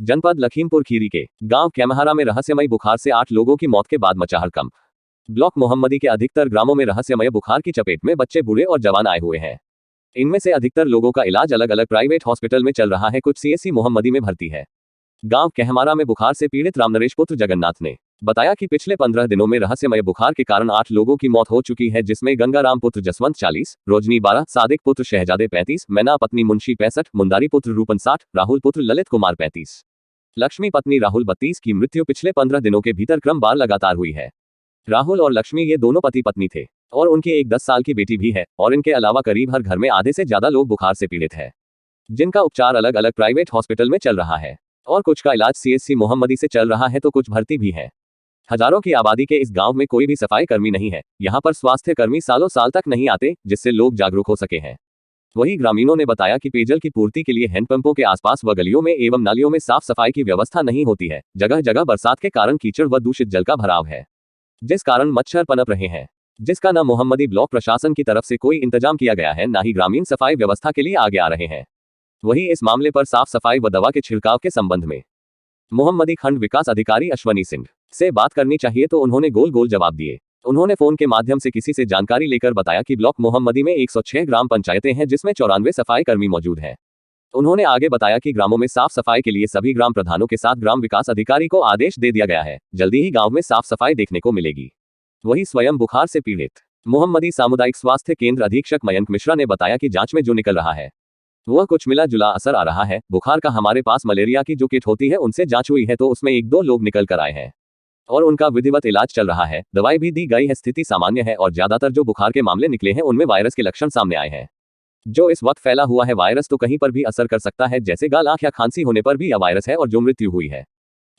जनपद लखीमपुर खीरी के गांव कैमहारा में रहस्यमय बुखार से 8 लोगों की मौत के बाद मचा हड़कंप। ब्लॉक मोहम्मदी के अधिकतर ग्रामों में रहस्यमय बुखार की चपेट में बच्चे, बूढ़े और जवान आए हुए हैं। इनमें से अधिकतर लोगों का इलाज अलग अलग प्राइवेट हॉस्पिटल में चल रहा है, कुछ सीएससी मोहम्मदी में भर्ती है। गांव कैमहारा में बुखार से पीड़ित रामनरेश पुत्र जगन्नाथ ने बताया कि पिछले 15 दिनों में रहस्यमय बुखार के कारण 8 लोगों की मौत हो चुकी है, जिसमें गंगाराम पुत्र जसवंत 40, रोजनी 12, सादिक पुत्र शहजादे 35, मैना पत्नी मुंशी 65, मुंदारी पुत्र रूपन 60, राहुल पुत्र ललित कुमार 35, लक्ष्मी पत्नी राहुल 32 की मृत्यु पिछले 15 दिनों के भीतर क्रमवार लगातार हुई है। राहुल और लक्ष्मी ये दोनों पति पत्नी थे और उनकी एक 10 साल की बेटी भी है और इनके अलावा करीब हर घर में आधे से ज्यादा लोग बुखार से पीड़ित है, जिनका उपचार अलग अलग प्राइवेट हॉस्पिटल में चल रहा है और कुछ का इलाज सीएससी मोहम्मदी से चल रहा है तो कुछ भर्ती भी है। हजारों की आबादी के इस गांव में कोई भी सफाई कर्मी नहीं है। यहां पर स्वास्थ्य कर्मी सालों साल तक नहीं आते, जिससे लोग जागरूक हो सके हैं। वहीं ग्रामीणों ने बताया कि पेयजल की पूर्ति के लिए हैंडपंपों के आसपास व गलियों में एवं नालियों में साफ सफाई की व्यवस्था नहीं होती है। जगह जगह बरसात के कारण कीचड़ व दूषित जल का भराव है, जिस कारण मच्छर पनप रहे हैं, जिसका न मोहम्मदी ब्लॉक प्रशासन की तरफ से कोई इंतजाम किया गया है, न ही ग्रामीण सफाई व्यवस्था के लिए आगे आ रहे हैं। वहीं इस मामले पर साफ सफाई व दवा के छिड़काव के संबंध में मोहम्मदी खंड विकास अधिकारी अश्वनी सिंह से बात करनी चाहिए तो उन्होंने गोल गोल जवाब दिए। उन्होंने फोन के माध्यम से किसी से जानकारी लेकर बताया कि ब्लॉक मोहम्मदी में 106 ग्राम पंचायतें हैं, जिसमें 94 सफाई कर्मी मौजूद हैं। उन्होंने आगे बताया कि ग्रामों में साफ सफाई के लिए सभी ग्राम प्रधानों के साथ ग्राम विकास अधिकारी को आदेश दे दिया गया है। जल्दी ही गांव में साफ सफाई देखने को मिलेगी। वही स्वयं बुखार से पीड़ित मोहम्मदी सामुदायिक स्वास्थ्य केंद्र अधीक्षक मयंक मिश्रा ने बताया कि जांच में जो निकल रहा है वह कुछ मिला जुला असर आ रहा है। बुखार का हमारे पास मलेरिया की जो किट होती है उनसे जांच हुई है तो उसमें 1-2 लोग निकल कर आए हैं और उनका विधिवत इलाज चल रहा है, दवाई भी दी गई है, स्थिति सामान्य है और ज्यादातर जो बुखार के मामले निकले हैं उनमें वायरस के लक्षण सामने आए हैं। जो इस वक्त फैला हुआ है वायरस तो कहीं पर भी असर कर सकता है, जैसे गाल, आंख या खांसी होने पर भी यह वायरस है और जो मृत्यु हुई है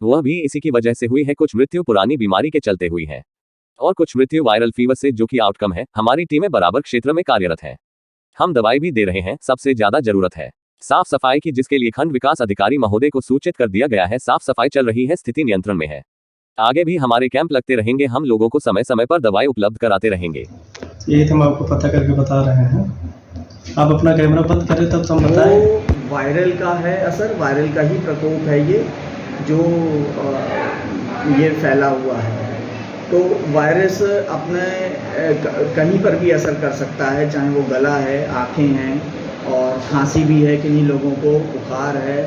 वह भी इसी की वजह से हुई है। कुछ मृत्यु पुरानी बीमारी के चलते हुई है और कुछ मृत्यु वायरल फीवर से, जो कि आउटकम है। हमारी टीमें बराबर क्षेत्र में कार्यरत है, हम दवाई भी दे रहे हैं। सबसे ज्यादा जरूरत है साफ सफाई की, जिसके लिए खंड विकास अधिकारी महोदय को सूचित कर दिया गया है। साफ सफाई चल रही है, स्थिति नियंत्रण में है। आगे भी हमारे कैंप लगते रहेंगे, हम लोगों को समय समय पर दवाई उपलब्ध कराते रहेंगे। यही तो हम आपको पता करके बता रहे हैं। आप अपना कैमरा बंद करें तब तो हम बताएं। वायरल का है असर, वायरल का ही प्रकोप है ये जो ये फैला हुआ है। तो वायरस अपने कहीं पर भी असर कर सकता है, चाहे वो गला है, आँखें हैं और खांसी भी है, किन्हीं लोगों को बुखार है।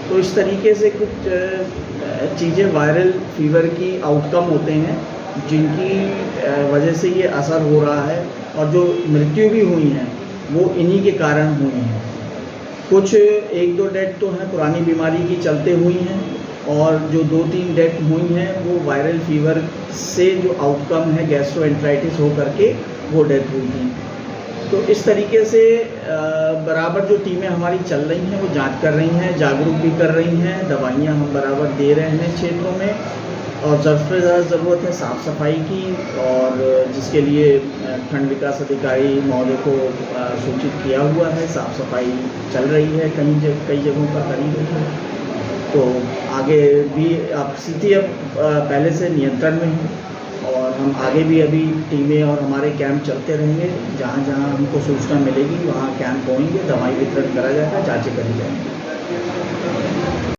तो इस तरीके से कुछ चीज़ें वायरल फीवर की आउटकम होते हैं, जिनकी वजह से ये असर हो रहा है और जो मृत्यु भी हुई हैं वो इन्हीं के कारण हुई हैं। कुछ 1-2 डेथ तो हैं पुरानी बीमारी की चलते हुई हैं और जो 2-3 डेथ हुई हैं वो वायरल फीवर से जो आउटकम है गैस्ट्रोएंटराइटिस हो करके वो डेथ हुई थी। तो इस तरीके से बराबर जो टीमें हमारी चल रही हैं वो जांच कर रही हैं, जागरूक भी कर रही हैं, दवाइयाँ हम बराबर दे रहे हैं क्षेत्रों में और ज़रूरत से ज़्यादा ज़रूरत है साफ़ सफाई की, और जिसके लिए खंड विकास अधिकारी महोदय को सूचित किया हुआ है। साफ़ सफाई चल रही है, कई जगहों पर करी गई है। तो आगे भी अब स्थिति पहले से नियंत्रण में है और हम आगे भी अभी टीमें और हमारे कैंप चलते रहेंगे। जहाँ जहाँ हमको सूचना मिलेगी वहाँ कैंप होंगे, दवाई वितरण करा जाएगा, जांचें करी जाएंगी।